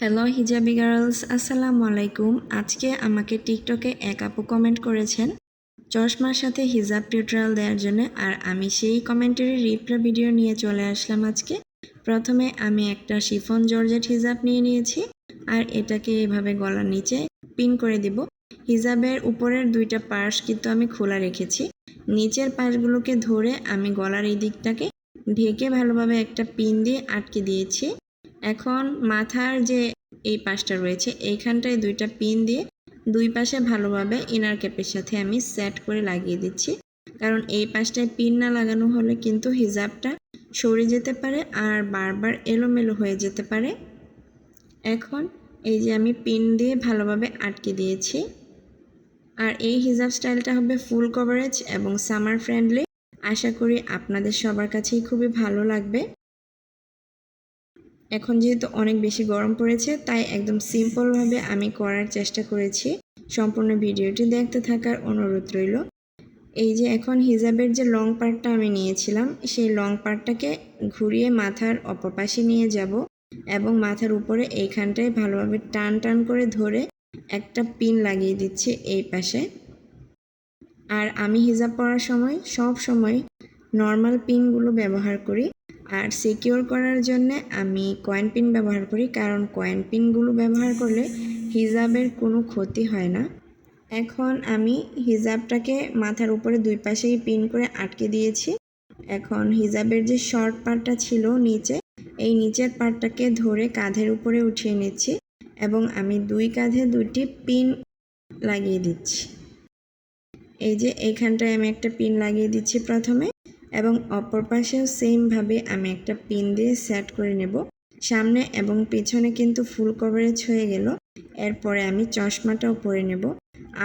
Hello hijabi girls, আসসালামু আলাইকুম। আজকে আমাকে টিকটকে এক আপু কমেন্ট করেছেন চশমার সাথে হিজাব টিউটোরিয়াল দেওয়ার জন্য, আর আমি সেই কমেন্টের রিপ্লাই ভিডিও নিয়ে চলে আসলাম আজকে। প্রথমে আমি একটা শিফন জর্জেট হিজাব নিয়ে নিয়েছি, আর এটাকে এভাবে গলার নিচে পিন করে দিব। হিজাবের উপরের দুইটা পাশ কিন্তু আমি খোলা রেখেছি, নিচের পাশগুলোকে ধরে আমি গলার এই দিকটাকে ঢেকে ভালোভাবে একটা পিন দিয়ে আটকে দিয়েছি। এখন মাথার যে এই পাশটা রয়েছে এইখানটায় দুইটা পিন দিয়ে দুই পাশে ভালোভাবে ইনার ক্যাপের সাথে আমি সেট করে লাগিয়ে দিচ্ছি, কারণ এই পাশটায় পিন না লাগানো হলে কিন্তু হিজাবটা সরে যেতে পারে আর বারবার এলোমেলো হয়ে যেতে পারে। এখন এই যে আমি পিন দিয়ে ভালোভাবে আটকে দিয়েছি, আর এই হিজাব স্টাইলটা হবে ফুল কভারেজ এবং সামার ফ্রেন্ডলি। আশা করি আপনাদের সবার কাছেই খুবই ভালো লাগবে। এখন যেহেতু অনেক বেশি গরম পড়েছে, তাই একদম সিম্পলভাবে আমি করার চেষ্টা করেছি। সম্পূর্ণ ভিডিওটি দেখতে থাকার অনুরোধ রইল। এই যে এখন হিজাবের যে লং পার্টটা আমি নিয়েছিলাম, সেই লং পার্টটাকে ঘুরিয়ে মাথার অপর পাশে নিয়ে যাব এবং মাথার উপরে এইখানটায় ভালোভাবে টান টান করে ধরে একটা পিন লাগিয়ে দিচ্ছি এই পাশে। আর আমি হিজাব পরার সময় সব সময় নর্মাল পিনগুলো ব্যবহার করি, আর সিকিউর করার জন্য আমি কয়েন পিন ব্যবহার করি, কারণ কয়েন পিনগুলো ব্যবহার করলে হিজাবের কোনো ক্ষতি হয় না। এখন আমি হিজাবটাকে মাথার উপরে দুই পাশেই পিন করে আটকে দিয়েছি। এখন হিজাবের যে শর্ট পার্টটা ছিল নিচে, এই নিচের পার্টটাকে ধরে কাঁধের উপরে উঠিয়ে নিচ্ছি এবং আমি দুই কাঁধে দুইটি পিন লাগিয়ে দিচ্ছি। এই যে এইখানটায় আমি একটা পিন লাগিয়ে দিচ্ছি প্রথমে, এবং অপর পাশেও সেমভাবে আমি একটা পিন দিয়ে সেট করে নেব। সামনে এবং পিছনে কিন্তু ফুল কভারেজ হয়ে গেল। এরপরে আমি চশমাটাও পরে নেব।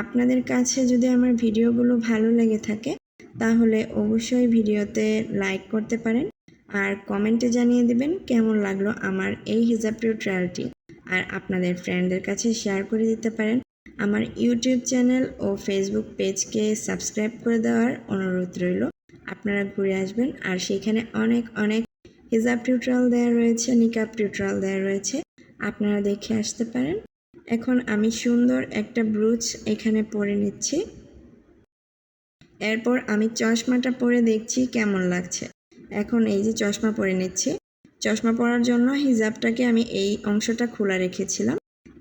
আপনাদের কাছে যদি আমার ভিডিওগুলো ভালো লেগে থাকে তাহলে অবশ্যই ভিডিওতে লাইক করতে পারেন, আর কমেন্টে জানিয়ে দেবেন কেমন লাগলো আমার এই হিজাব টিউটোরিয়ালটি, আর আপনাদের ফ্রেন্ডদের কাছে শেয়ার করে দিতে পারেন। আমার ইউটিউব চ্যানেল ও ফেসবুক পেজকে সাবস্ক্রাইব করে দেওয়ার অনুরোধ রইল। আপনারা ঘুরে আসবেন, আর সেখানে অনেক অনেক হিজাব টিউটোরিয়াল দেওয়া রয়েছে, নিকাব টিউটোরিয়াল দেওয়া রয়েছে, আপনারা দেখে আসতে পারেন। এখন আমি সুন্দর একটা ব্রুচ এখানে পরে নিচ্ছি। এরপর আমি চশমাটা পরে দেখছি কেমন লাগছে। এখন এই যে চশমা পরে নিচ্ছি। চশমা পরার জন্য হিজাবটাকে আমি এই অংশটা খোলা রেখেছিলাম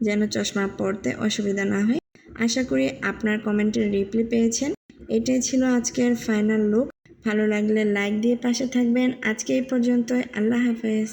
যেন চশমা পরতে অসুবিধা না হয়। আশা করি আপনার কমেন্টের রিপ্লাই পেয়েছেন। এটাই ছিল আজকের ফাইনাল লুক। ভালো লাগলে লাইক দিয়ে পাশে থাকবেন। আজকে এই পর্যন্তই। আল্লাহ হাফেজ।